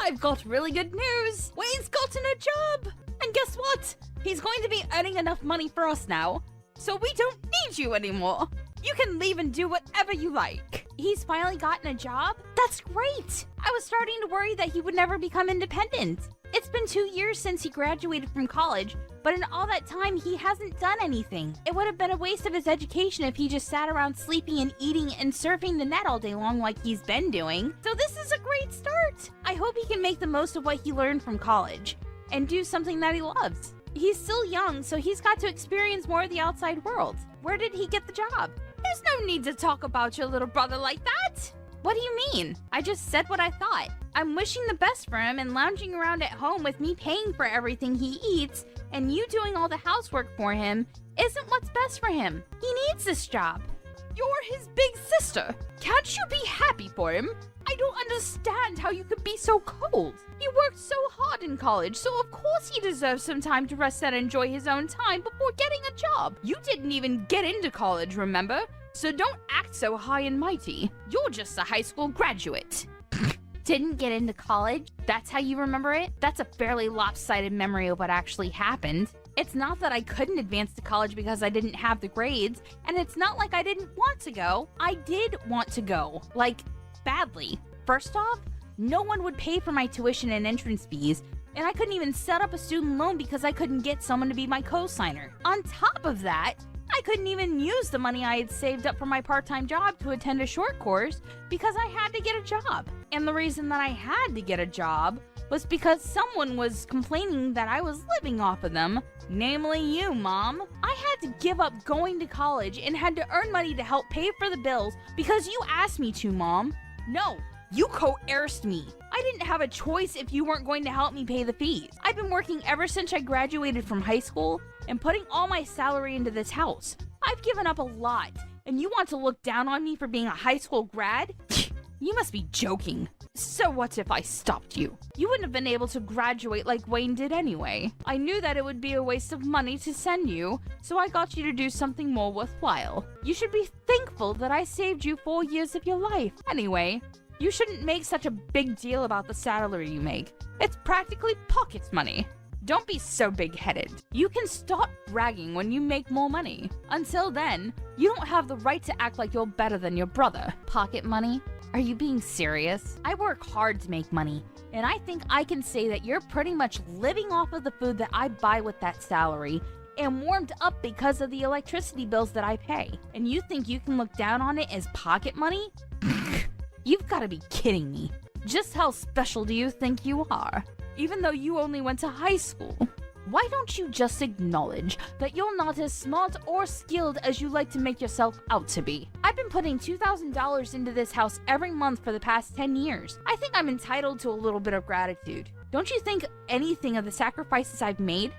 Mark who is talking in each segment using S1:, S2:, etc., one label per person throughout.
S1: I've got really good news. Wayne's gotten a job. And guess what? He's going to be earning enough money for us now, so we don't need you anymore. You can leave and do whatever you like. He's finally gotten a job? That's great. I was starting to worry that he would never become independent. It's been 2 years since he graduated from college, but in all that time, he hasn't done anything. It would have been a waste of his education if he just sat around sleeping and eating and surfing the net all day long like he's been doing. So this is a great start. I hope he can make the most of what he learned from college and do something that he loves. He's still young, so he's got to experience more of the outside world. Where did he get the job? There's no need to talk about your little brother like that. What do you mean? I just said what I thought. I'm wishing the best for him, and lounging around at home with me paying for everything he eats and you doing all the housework for him isn't what's best for him. He needs this job. You're his big sister. Can't you be happy for him? I don't understand how you could be so cold. He worked so hard in college, so of course he deserves some time to rest and enjoy his own time before getting a job. You didn't even get into college, remember? So don't act so high and mighty. You're just a high school graduate. Didn't get into college? That's how you remember it? That's a fairly lopsided memory of what actually happened. It's not that I couldn't advance to college because I didn't have the grades, and it's not like I didn't want to go. I did want to go, like, badly. First off, no one would pay for my tuition and entrance fees, and I couldn't even set up a student loan because I couldn't get someone to be my co-signer. On top of that, I couldn't even use the money I had saved up for my part-time job to attend a short course because I had to get a job. And the reason that I had to get a job was because someone was complaining that I was living off of them, namely you, Mom. I had to give up going to college and had to earn money to help pay for the bills because you asked me to, Mom. No, you coerced me. I didn't have a choice if you weren't going to help me pay the fees. I've been working ever since I graduated from high school and putting all my salary into this house. I've given up a lot, and you want to look down on me for being a high school grad? You must be joking. So what if I stopped you? You wouldn't have been able to graduate like Wayne did anyway. I knew that it would be a waste of money to send you, so I got you to do something more worthwhile. You should be thankful that I saved you 4 years of your life. Anyway, you shouldn't make such a big deal about the salary you make. It's practically pocket money. Don't be so big-headed. You can stop bragging when you make more money. Until then, you don't have the right to act like you're better than your brother. Pocket money? Are you being serious? I work hard to make money, and I think I can say that you're pretty much living off of the food that I buy with that salary and warmed up because of the electricity bills that I pay. And you think you can look down on it as pocket money? You've got to be kidding me. Just how special do you think you are? Even though you only went to high school. Why don't you just acknowledge that you're not as smart or skilled as you like to make yourself out to be? I've been putting $2,000 into this house every month for the past 10 years. I think I'm entitled to a little bit of gratitude. Don't you think anything of the sacrifices I've made?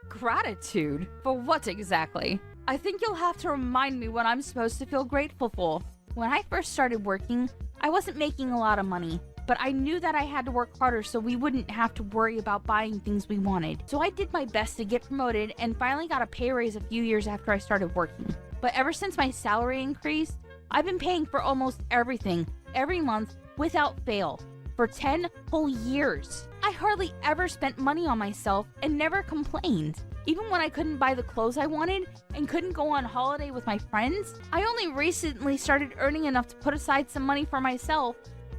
S1: Gratitude? For what exactly? I think you'll have to remind me what I'm supposed to feel grateful for. When I first started working, I wasn't making a lot of money, but I knew that I had to work harder so we wouldn't have to worry about buying things we wanted. So I did my best to get promoted and finally got a pay raise a few years after I started working. But ever since my salary increased, I've been paying for almost everything, every month, without fail, for 10 whole years. I hardly ever spent money on myself and never complained. Even when I couldn't buy the clothes I wanted and couldn't go on holiday with my friends, I only recently started earning enough to put aside some money for myself,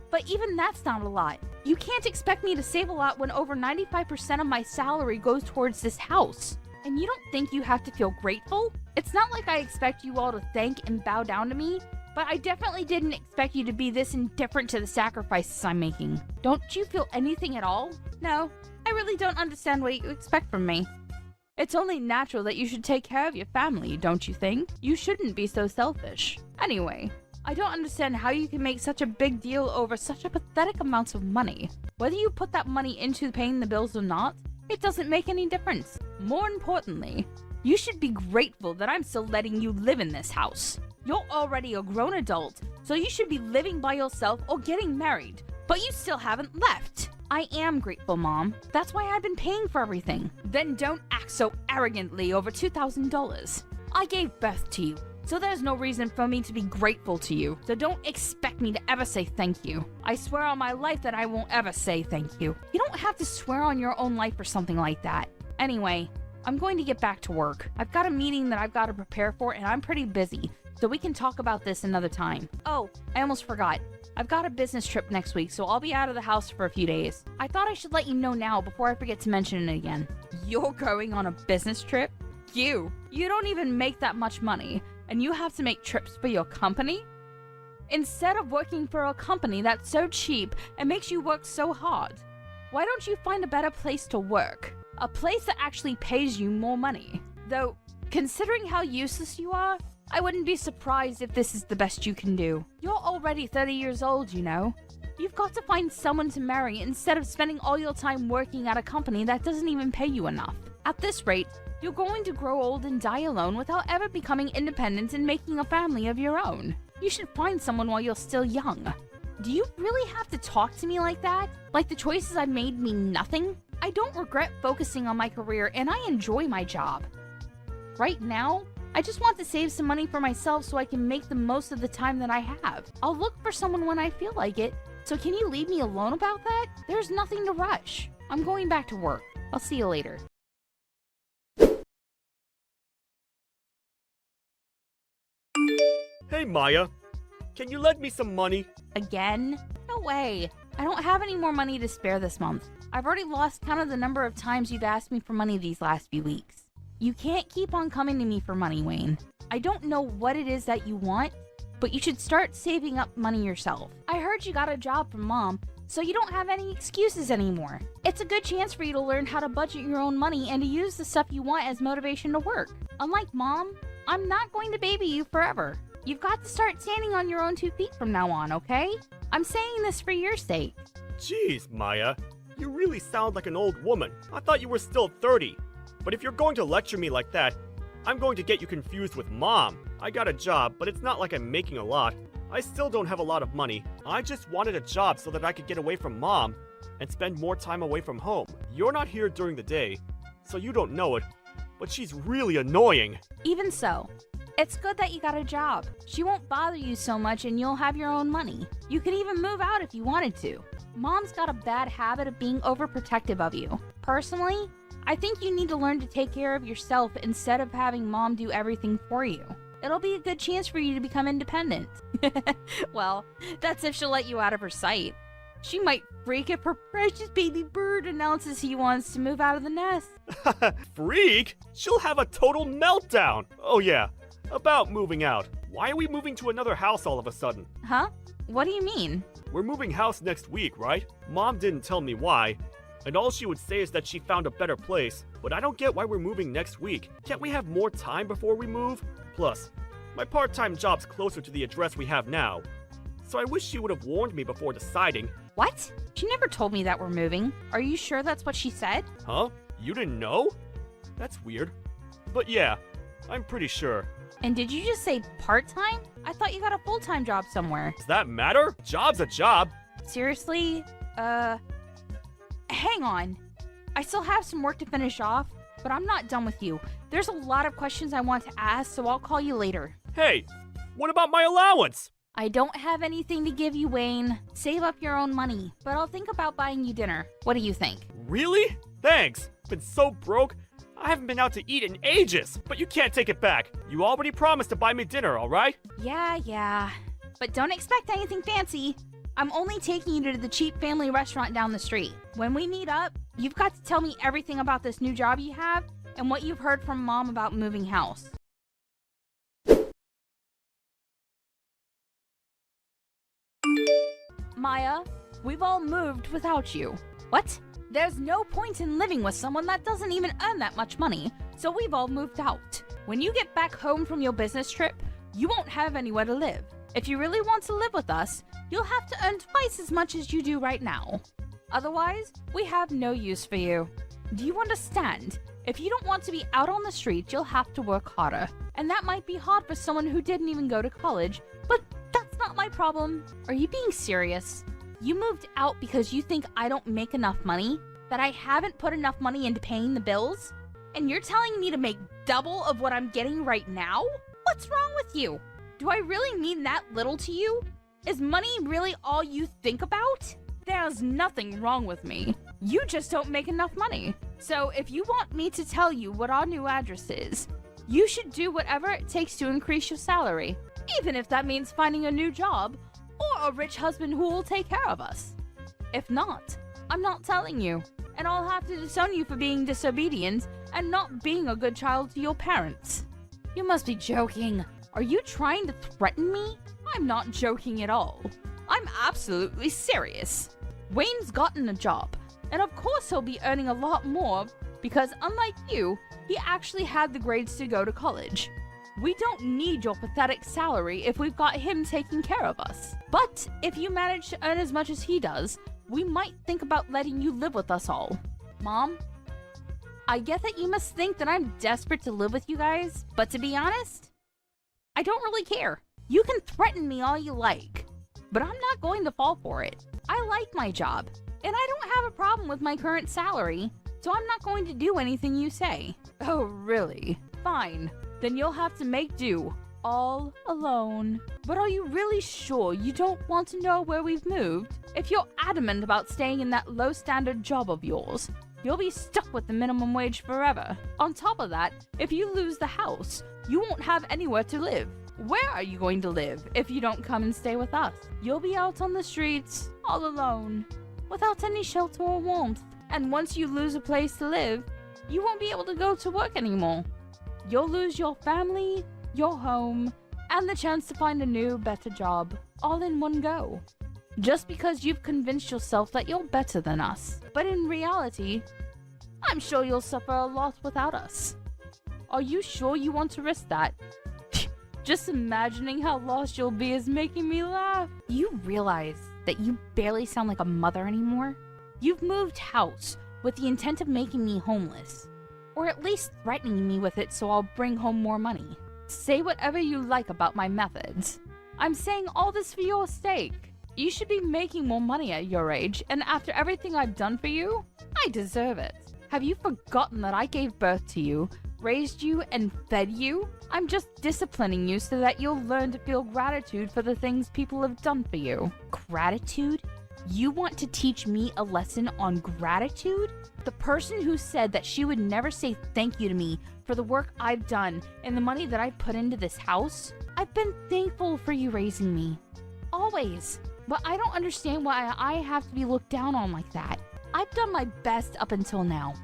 S1: but even that's not a lot. You can't expect me to save a lot when over 95% of my salary goes towards this house. And you don't think you have to feel grateful? It's not like I expect you all to thank and bow down to me, but I definitely didn't expect you to be this indifferent to the sacrifices I'm making. Don't you feel anything at all? No, I really don't understand what you expect from me. It's only natural that you should take care of your family, don't you think? You shouldn't be so selfish. Anyway, I don't understand how you can make such a big deal over such a pathetic amount of money. Whether you put that money into paying the bills or not, it doesn't make any difference. More importantly, you should be grateful that I'm still letting you live in this house. You're already a grown adult, so you should be living by yourself or getting married, but you still haven't left. I am grateful, Mom. That's why I've been paying for everything. Then don't act so arrogantly over $2,000. I gave birth to you, So there's no reason for me to be grateful to you. So don't expect me to ever say thank you. I swear on my life that I won't ever say thank you. You don't have to swear on your own life or something like that. Anyway, I'm going to get back to work. I've got a meeting that I've got to prepare for, and I'm pretty busy. So we can talk about this another time. Oh, I almost forgot. I've got a business trip next week, so I'll be out of the house for a few days. I thought I should let you know now before I forget to mention it again. You're going on a business trip? You don't even make that much money, and you have to make trips for your company? Instead of working for a company that's so cheap and makes you work so hard, why don't you find a better place to work? A place that actually pays you more money. Though, considering how useless you are, I wouldn't be surprised if this is the best you can do. You're already 30 years old, you know. You've got to find someone to marry instead of spending all your time working at a company that doesn't even pay you enough. At this rate, you're going to grow old and die alone without ever becoming independent and making a family of your own. You should find someone while you're still young. Do you really have to talk to me like that? Like the choices I've made mean nothing? I don't regret focusing on my career, and I enjoy my job. Right now, I just want to save some money for myself so I can make the most of the time that I have. I'll look for someone when I feel like it, so can you leave me alone about that? There's nothing to rush. I'm going back to work. I'll see you later.
S2: Hey Maya, can you lend me some money?
S1: Again? No way. I don't have any more money to spare this month. I've already lost count of the number of times you've asked me for money these last few weeks. You can't keep on coming to me for money, Wayne. I don't know what it is that you want, but you should start saving up money yourself. I heard you got a job from Mom, so you don't have any excuses anymore. It's a good chance for you to learn how to budget your own money and to use the stuff you want as motivation to work. Unlike Mom, I'm not going to baby you forever. You've got to start standing on your own 2 feet from now on, okay? I'm saying this for your sake.
S2: Jeez, Maya, you really sound like an old woman. I thought you were still 30. But if you're going to lecture me like that, I'm going to get you confused with Mom. I got a job, but it's not like I'm making a lot. I still don't have a lot of money. I just wanted a job so that I could get away from Mom and spend more time away from home. You're not here during the day, so you don't know it, but she's really annoying.
S1: Even so, it's good that you got a job. She won't bother you so much and you'll have your own money. You could even move out if you wanted to. Mom's got a bad habit of being overprotective of you. Personally, I think you need to learn to take care of yourself instead of having Mom do everything for you. It'll be a good chance for you to become independent. Well, that's if she'll let you out of her sight. She might freak if her precious baby bird announces he wants to move out of the nest.
S2: Freak? She'll have a total meltdown. Oh yeah, about moving out. Why are we moving to another house all of a sudden?
S1: Huh? What do you mean?
S2: We're moving house next week, right? Mom didn't tell me why, and all she would say is that she found a better place, but I don't get why we're moving next week. Can't we have more time before we move? Plus, my part-time job's closer to the address we have now, so I wish she would have warned me before deciding.
S1: What? She never told me that we're moving. Are you sure that's what she said?
S2: Huh? You didn't know? That's weird. But yeah, I'm pretty sure.
S1: And did you just say part-time? I thought you got a full-time job somewhere.
S2: Does that matter? Job's a job.
S1: Seriously? Hang on. I still have some work to finish off, but I'm not done with you. There's a lot of questions I want to ask, so I'll call you later.
S2: Hey, what about my allowance?
S1: I don't have anything to give you, Wayne. Save up your own money, but I'll think about buying you dinner. What do you think?
S2: Really? Thanks. Been so broke. I haven't been out to eat in ages, but you can't take it back. You already promised to buy me dinner, alright?
S1: Yeah. But don't expect anything fancy. I'm only taking you to the cheap family restaurant down the street. When we meet up, you've got to tell me everything about this new job you have and what you've heard from Mom about moving house. Maya, we've all moved without you. What? There's no point in living with someone that doesn't even earn that much money, so we've all moved out. When you get back home from your business trip, you won't have anywhere to live. If you really want to live with us, you'll have to earn twice as much as you do right now. Otherwise, we have no use for you. Do you understand? If you don't want to be out on the street, you'll have to work harder. And that might be hard for someone who didn't even go to college, but that's not my problem. Are you being serious? You moved out because you think I don't make enough money? That I haven't put enough money into paying the bills? And you're telling me to make double of what I'm getting right now? What's wrong with you? Do I really mean that little to you? Is money really all you think about? There's nothing wrong with me. You just don't make enough money. So if you want me to tell you what our new address is, you should do whatever it takes to increase your salary, even if that means finding a new job or a rich husband who will take care of us. If not, I'm not telling you, and I'll have to disown you for being disobedient and not being a good child to your parents. You must be joking. Are you trying to threaten me? I'm not joking at all. I'm absolutely serious. Wayne's gotten a job, and of course he'll be earning a lot more because unlike you, he actually had the grades to go to college. We don't need your pathetic salary if we've got him taking care of us. But if you manage to earn as much as he does, we might think about letting you live with us all. Mom, I get that you must think that I'm desperate to live with you guys, but to be honest, I don't really care. You can threaten me all you like, but I'm not going to fall for it. I like my job, and I don't have a problem with my current salary, so I'm not going to do anything you say. Oh, really? Fine. Then you'll have to make do, all alone. But are you really sure you don't want to know where we've moved? If you're adamant about staying in that low-standard job of yours, you'll be stuck with the minimum wage forever. On top of that, if you lose the house, you won't have anywhere to live. Where are you going to live if you don't come and stay with us? You'll be out on the streets, all alone, without any shelter or warmth. And once you lose a place to live, you won't be able to go to work anymore. You'll lose your family, your home, and the chance to find a new, better job, all in one go. Just because you've convinced yourself that you're better than us. But in reality, I'm sure you'll suffer a lot without us. Are you sure you want to risk that? Just imagining how lost you'll be is making me laugh. You realize that you barely sound like a mother anymore? You've moved house with the intent of making me homeless. Or at least threatening me with it so I'll bring home more money. Say whatever you like about my methods. I'm saying all this for your sake. You should be making more money at your age, and after everything I've done for you, I deserve it. Have you forgotten that I gave birth to you, raised you, and fed you? I'm just disciplining you so that you'll learn to feel gratitude for the things people have done for you. Gratitude? You want to teach me a lesson on gratitude? The person who said that she would never say thank you to me for the work I've done and the money that I've put into this house? I've been thankful for you raising me. Always. But I don't understand why I have to be looked down on like that. I've done my best up until now,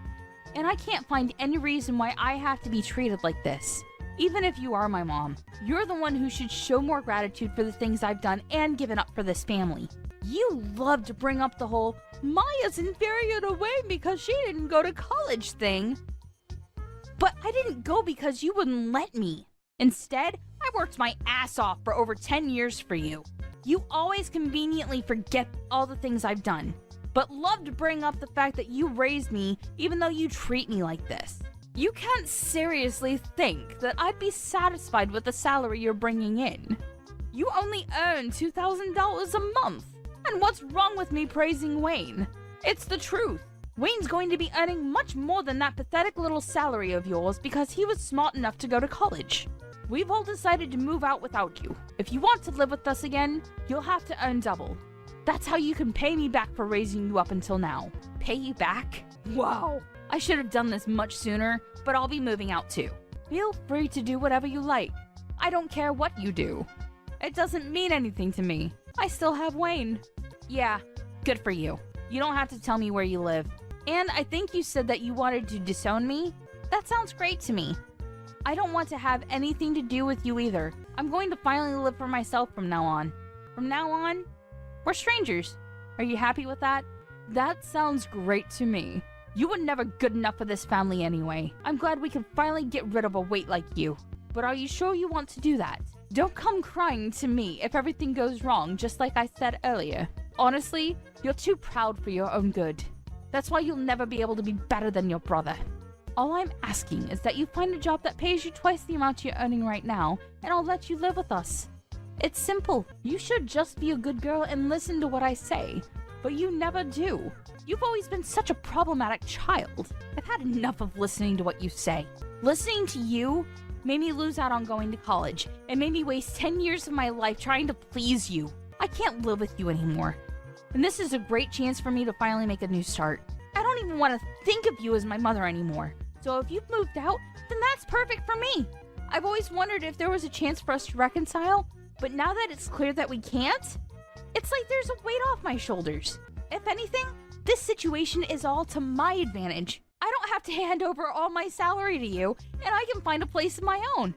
S1: and I can't find any reason why I have to be treated like this. Even if you are my mom, you're the one who should show more gratitude for the things I've done and given up for this family. You love to bring up the whole Maya's inferior to Wayne because she didn't go to college thing. But I didn't go because you wouldn't let me. Instead, I worked my ass off for over 10 years for you. You always conveniently forget all the things I've done, but love to bring up the fact that you raised me even though you treat me like this. You can't seriously think that I'd be satisfied with the salary you're bringing in. You only earn $2,000 a month. And what's wrong with me praising Wayne? It's the truth. Wayne's going to be earning much more than that pathetic little salary of yours because he was smart enough to go to college. We've all decided to move out without you. If you want to live with us again, you'll have to earn double. That's how you can pay me back for raising you up until now. Pay you back? Wow. I should have done this much sooner, but I'll be moving out too. Feel free to do whatever you like. I don't care what you do. It doesn't mean anything to me. I still have Wayne. Yeah, good for you. You don't have to tell me where you live. And I think you said that you wanted to disown me? That sounds great to me. I don't want to have anything to do with you either. I'm going to finally live for myself from now on. From now on, we're strangers. Are you happy with that? That sounds great to me. You were never good enough for this family anyway. I'm glad we can finally get rid of a weight like you. But are you sure you want to do that? Don't come crying to me if everything goes wrong, just like I said earlier. Honestly, you're too proud for your own good. That's why you'll never be able to be better than your brother. All I'm asking is that you find a job that pays you twice the amount you're earning right now, and I'll let you live with us. It's simple. You should just be a good girl and listen to what I say, but you never do. You've always been such a problematic child. I've had enough of listening to what you say. Listening to you made me lose out on going to college, and made me waste 10 years of my life trying to please you. I can't live with you anymore. And this is a great chance for me to finally make a new start. I don't even want to think of you as my mother anymore. So if you've moved out, then that's perfect for me. I've always wondered if there was a chance for us to reconcile, but now that it's clear that we can't, it's like there's a weight off my shoulders. If anything, this situation is all to my advantage. I don't have to hand over all my salary to you, and I can find a place of my own.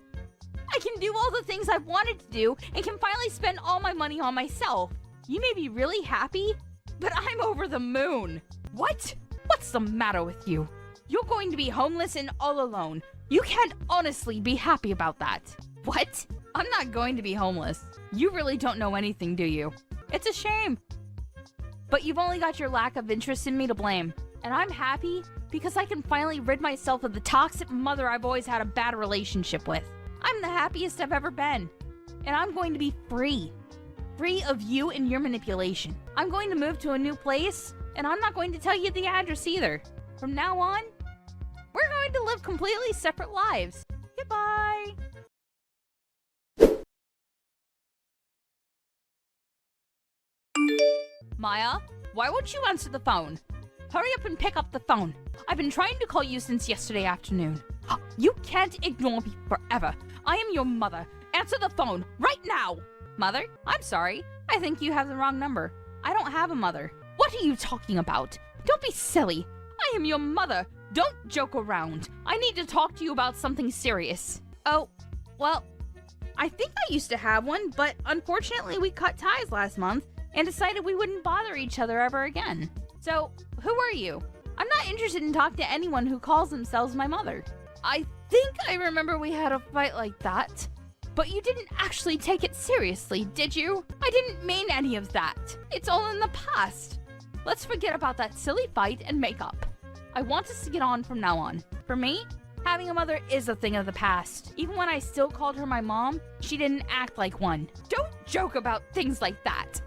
S1: I can do all the things I've wanted to do, and can finally spend all my money on myself. You may be really happy, but I'm over the moon. What? What's the matter with you? You're going to be homeless and all alone. You can't honestly be happy about that. What? I'm not going to be homeless. You really don't know anything, do you? It's a shame. But you've only got your lack of interest in me to blame. And I'm happy because I can finally rid myself of the toxic mother I've always had a bad relationship with. I'm the happiest I've ever been. And I'm going to be free. Free of you and your manipulation. I'm going to move to a new place, and I'm not going to tell you the address either. From now on, we're going to live completely separate lives. Goodbye. Maya, why won't you answer the phone? Hurry up and pick up the phone. I've been trying to call you since yesterday afternoon. You can't ignore me forever. I am your mother. Answer the phone right now. Mother? I'm sorry. I think you have the wrong number. I don't have a mother. What are you talking about? Don't be silly. I am your mother. Don't joke around. I need to talk to you about something serious. Oh, well, I think I used to have one, but unfortunately we cut ties last month and decided we wouldn't bother each other ever again. So, who are you? I'm not interested in talking to anyone who calls themselves my mother. I think I remember we had a fight like that. But you didn't actually take it seriously, did you? I didn't mean any of that. It's all in the past. Let's forget about that silly fight and make up. I want us to get on from now on. For me, having a mother is a thing of the past. Even when I still called her my mom, she didn't act like one. Don't joke about things like that.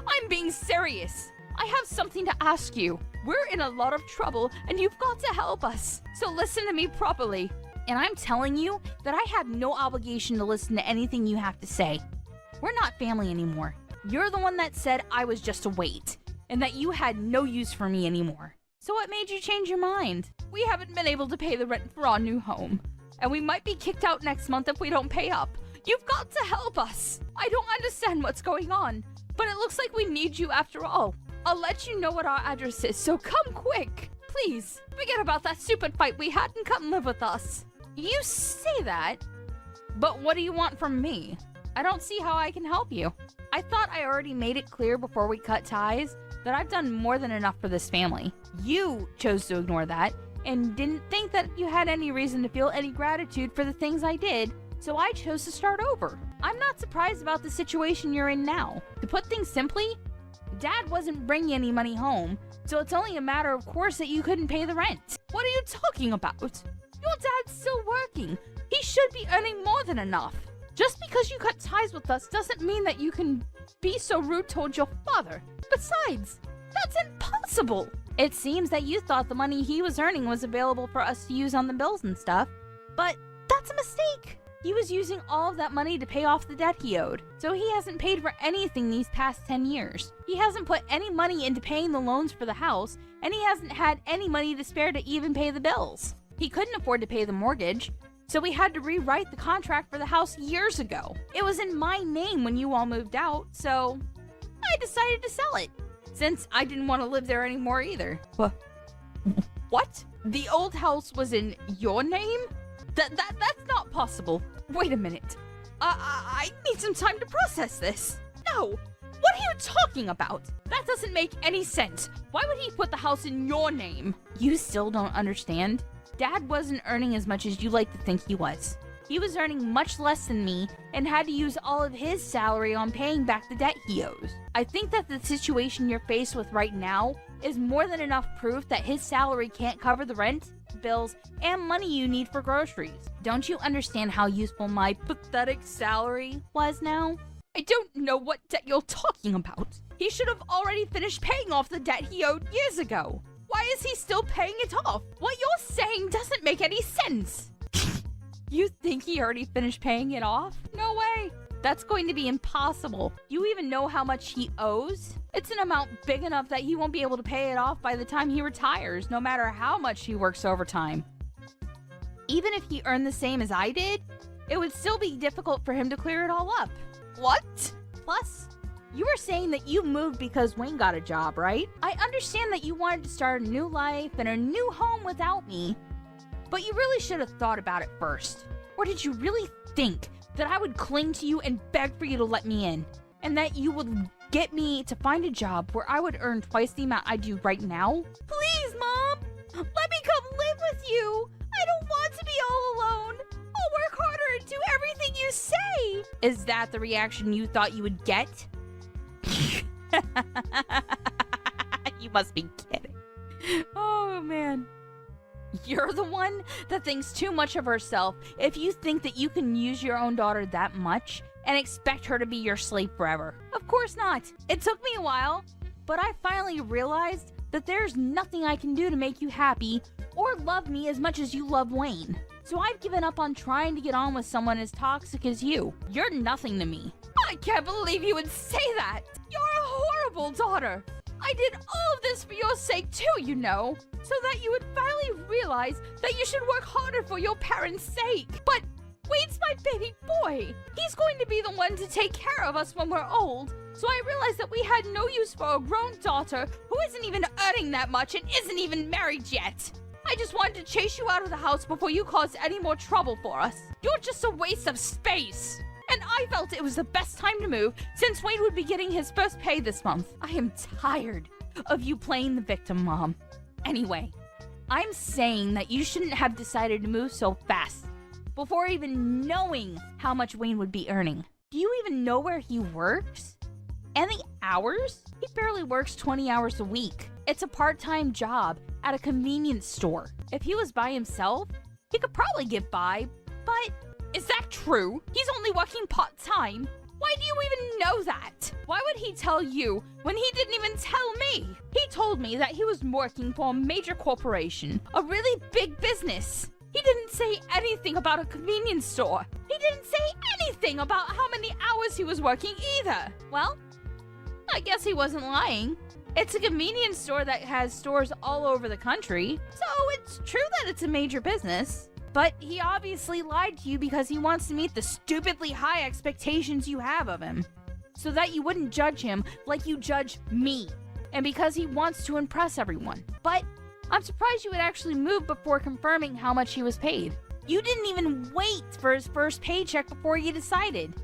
S1: I'm being serious. I have something to ask you. We're in a lot of trouble and you've got to help us. So listen to me properly. And I'm telling you that I have no obligation to listen to anything you have to say. We're not family anymore. You're the one that said I was just a weight, and that you had no use for me anymore. So what made you change your mind? We haven't been able to pay the rent for our new home, and we might be kicked out next month if we don't pay up. You've got to help us. I don't understand what's going on, but it looks like we need you after all. I'll let you know what our address is, so come quick. Please, forget about that stupid fight we had and come live with us. You say that, but what do you want from me? I don't see how I can help you. I thought I already made it clear before we cut ties that I've done more than enough for this family. You chose to ignore that and didn't think that you had any reason to feel any gratitude for the things I did, so I chose to start over. I'm not surprised about the situation you're in now. To put things simply, Dad wasn't bringing any money home, so it's only a matter of course that you couldn't pay the rent. What are you talking about? Your dad's still working. He should be earning more than enough. Just because you cut ties with us doesn't mean that you can be so rude towards your father. Besides, that's impossible. It seems that you thought the money he was earning was available for us to use on the bills and stuff, but that's a mistake. He was using all of that money to pay off the debt he owed, so he hasn't paid for anything these past 10 years. He hasn't put any money into paying the loans for the house, and he hasn't had any money to spare to even pay the bills. He couldn't afford to pay the mortgage, so we had to rewrite the contract for the house years ago. It was in my name when you all moved out, so I decided to sell it, since I didn't want to live there anymore either. What? The old house was in your name? That's not possible. Wait a minute. I need some time to process this. No! What are you talking about? That doesn't make any sense. Why would he put the house in your name? You still don't understand? Dad wasn't earning as much as you like to think he was. He was earning much less than me and had to use all of his salary on paying back the debt he owes. I think that the situation you're faced with right now is more than enough proof that his salary can't cover the rent, bills, and money you need for groceries. Don't you understand how useful my pathetic salary was now? I don't know what debt you're talking about. He should have already finished paying off the debt he owed years ago. Why is he still paying it off? What you're saying doesn't make any sense. You think he already finished paying it off? No way. That's going to be impossible. You even know how much he owes? It's an amount big enough that he won't be able to pay it off by the time he retires, no matter how much he works overtime. Even if he earned the same as I did, it would still be difficult for him to clear it all up. What? Plus, you were saying that you moved because Wayne got a job, right? I understand that you wanted to start a new life and a new home without me, but you really should have thought about it first. Or did you really think that I would cling to you and beg for you to let me in? And that you would get me to find a job where I would earn twice the amount I do right now? Please, Mom! Let me come live with you! I don't want to be all alone! I'll work harder and do everything you say! Is that the reaction you thought you would get? You must be kidding. Oh, man. You're the one that thinks too much of herself if you think that you can use your own daughter that much and expect her to be your slave forever. Of course not. It took me a while, but I finally realized that there's nothing I can do to make you happy or love me as much as you love Wayne. So I've given up on trying to get on with someone as toxic as you. You're nothing to me. I can't believe you would say that. You're a horrible daughter. I did all of this for your sake too, you know, so that you would finally realize that you should work harder for your parents' sake. But Wayne's my baby boy. He's going to be the one to take care of us when we're old. So I realized that we had no use for a grown daughter who isn't even earning that much and isn't even married yet. I just wanted to chase you out of the house before you caused any more trouble for us. You're just a waste of space. And I felt it was the best time to move since Wayne would be getting his first pay this month. I am tired of you playing the victim, Mom. Anyway, I'm saying that you shouldn't have decided to move so fast before even knowing how much Wayne would be earning. Do you even know where he works? And the hours? He barely works 20 hours a week. It's a part-time job at a convenience store. If he was by himself, he could probably get by, but is that true? He's only working part-time. Why do you even know that? Why would he tell you when he didn't even tell me? He told me that he was working for a major corporation, a really big business. He didn't say anything about a convenience store. He didn't say anything about how many hours he was working either. Well, I guess he wasn't lying. It's a convenience store that has stores all over the country, so it's true that it's a major business. But he obviously lied to you because he wants to meet the stupidly high expectations you have of him, so that you wouldn't judge him like you judge me, and because he wants to impress everyone. But I'm surprised you would actually move before confirming how much he was paid. You didn't even wait for his first paycheck before you decided.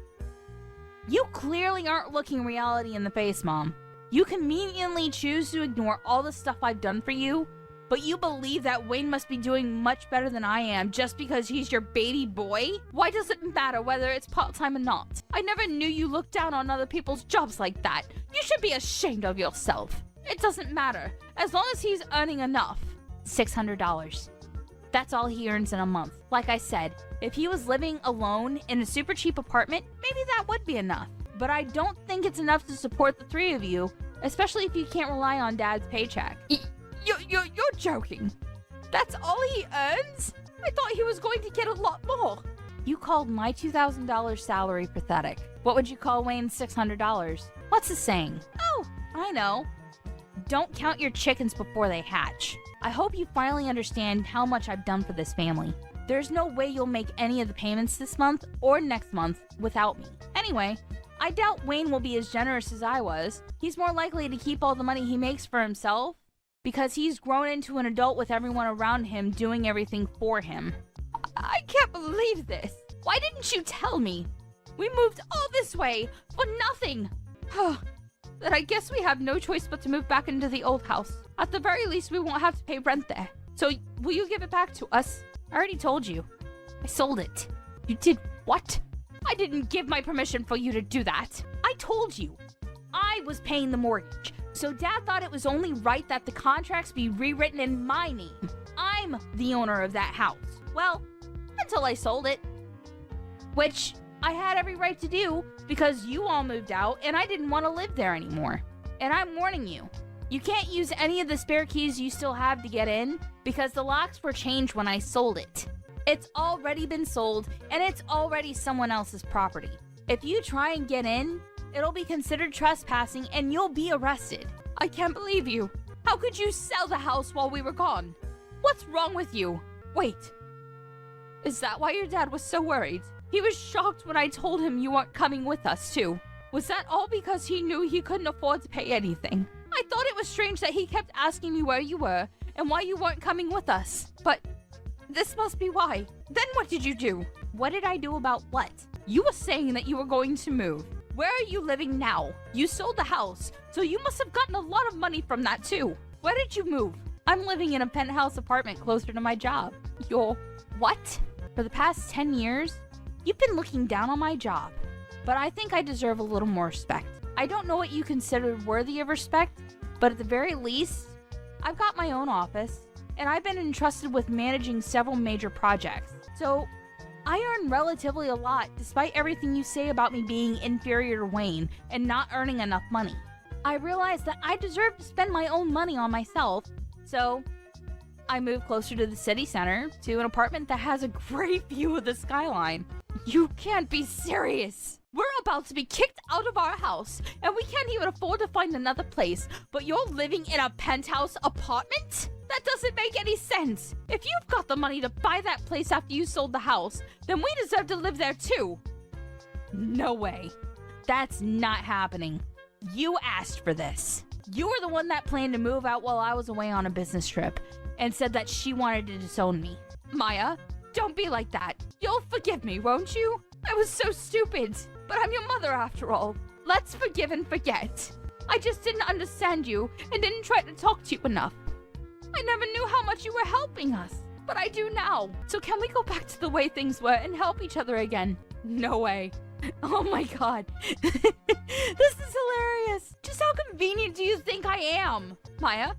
S1: You clearly aren't looking reality in the face, Mom. You conveniently choose to ignore all the stuff I've done for you, but you believe that Wayne must be doing much better than I am just because he's your baby boy? Why does it matter whether it's part-time or not? I never knew you looked down on other people's jobs like that. You should be ashamed of yourself. It doesn't matter, as long as he's earning enough. $600. That's all he earns in a month. Like I said, if he was living alone in a super cheap apartment, maybe that would be enough. But I don't think it's enough to support the three of you, especially if you can't rely on Dad's paycheck. You're joking. That's all he earns? I thought he was going to get a lot more. You called my $2,000 salary pathetic. What would you call Wayne's $600? What's the saying? Oh, I know. Don't count your chickens before they hatch. I hope you finally understand how much I've done for this family. There's no way you'll make any of the payments this month or next month without me. Anyway, I doubt Wayne will be as generous as I was. He's more likely to keep all the money he makes for himself because he's grown into an adult with everyone around him doing everything for him. I can't believe this. Why didn't you tell me? We moved all this way for nothing. Then I guess we have no choice but to move back into the old house. At the very least, we won't have to pay rent there. So will you give it back to us? I already told you. I sold it. You did what? I didn't give my permission for you to do that. I told you. I was paying the mortgage. So Dad thought it was only right that the contracts be rewritten in my name. I'm the owner of that house. Well, until I sold it. Which I had every right to do because you all moved out and I didn't want to live there anymore. And I'm warning you, you can't use any of the spare keys you still have to get in because the locks were changed when I sold it. It's already been sold, and it's already someone else's property. If you try and get in, it'll be considered trespassing and you'll be arrested. I can't believe you. How could you sell the house while we were gone? What's wrong with you? Wait. Is that why your dad was so worried? He was shocked when I told him you weren't coming with us, too. Was that all because he knew he couldn't afford to pay anything? I thought it was strange that he kept asking me where you were and why you weren't coming with us. But this must be why. Then what did you do? What did I do about what? You were saying that you were going to move. Where are you living now? You sold the house, so you must have gotten a lot of money from that too. Where did you move? I'm living in a penthouse apartment closer to my job. You're... what? For the past 10 years, you've been looking down on my job. But I think I deserve a little more respect. I don't know what you consider worthy of respect, but at the very least, I've got my own office, and I've been entrusted with managing several major projects. So, I earn relatively a lot despite everything you say about me being inferior to Wayne and not earning enough money. I realize that I deserve to spend my own money on myself, so I moved closer to the city center to an apartment that has a great view of the skyline. You can't be serious! We're about to be kicked out of our house, and we can't even afford to find another place, but you're living in a penthouse apartment? That doesn't make any sense. If you've got the money to buy that place after you sold the house, then we deserve to live there too. No way. That's not happening. You asked for this. You were the one that planned to move out while I was away on a business trip, and said that she wanted to disown me. Maya, don't be like that. You'll forgive me, won't you? I was so stupid, but I'm your mother after all. Let's forgive and forget. I just didn't understand you and didn't try to talk to you enough. I never knew how much you were helping us, but I do now. So can we go back to the way things were and help each other again? No way. Oh my god. This is hilarious. Just how convenient do you think I am? Maya,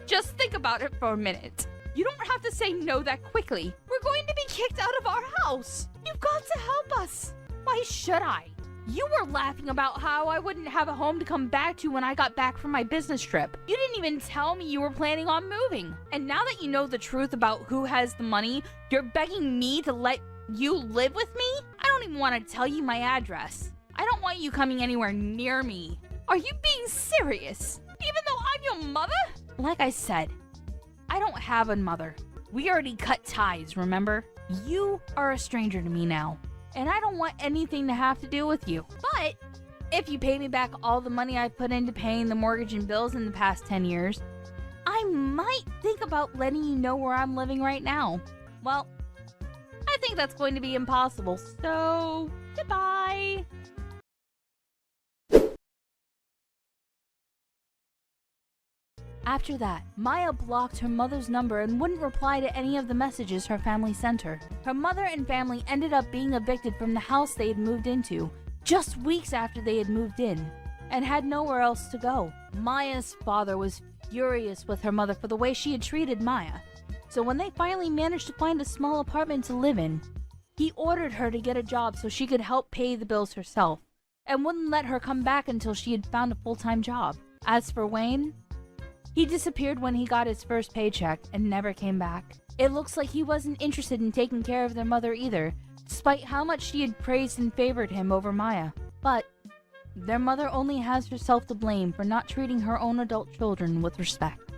S1: just think about it for a minute. You don't have to say no that quickly. We're going to be kicked out of our house. You've got to help us. Why should I? You were laughing about how I wouldn't have a home to come back to when I got back from my business trip. You didn't even tell me you were planning on moving. And now that you know the truth about who has the money, you're begging me to let you live with me? I don't even want to tell you my address. I don't want you coming anywhere near me. Are you being serious? Even though I'm your mother? Like I said, I don't have a mother. We already cut ties, remember? You are a stranger to me now, and I don't want anything to have to do with you. But if you pay me back all the money I put into paying the mortgage and bills in the past 10 years, I might think about letting you know where I'm living right now. Well, I think that's going to be impossible, so goodbye. After that, Maya blocked her mother's number and wouldn't reply to any of the messages her family sent her. Her mother and family ended up being evicted from the house they had moved into just weeks after they had moved in and had nowhere else to go. Maya's father was furious with her mother for the way she had treated Maya. So when they finally managed to find a small apartment to live in, he ordered her to get a job so she could help pay the bills herself and wouldn't let her come back until she had found a full-time job. As for Wayne, he disappeared when he got his first paycheck and never came back. It looks like he wasn't interested in taking care of their mother either, despite how much she had praised and favored him over Maya. But their mother only has herself to blame for not treating her own adult children with respect.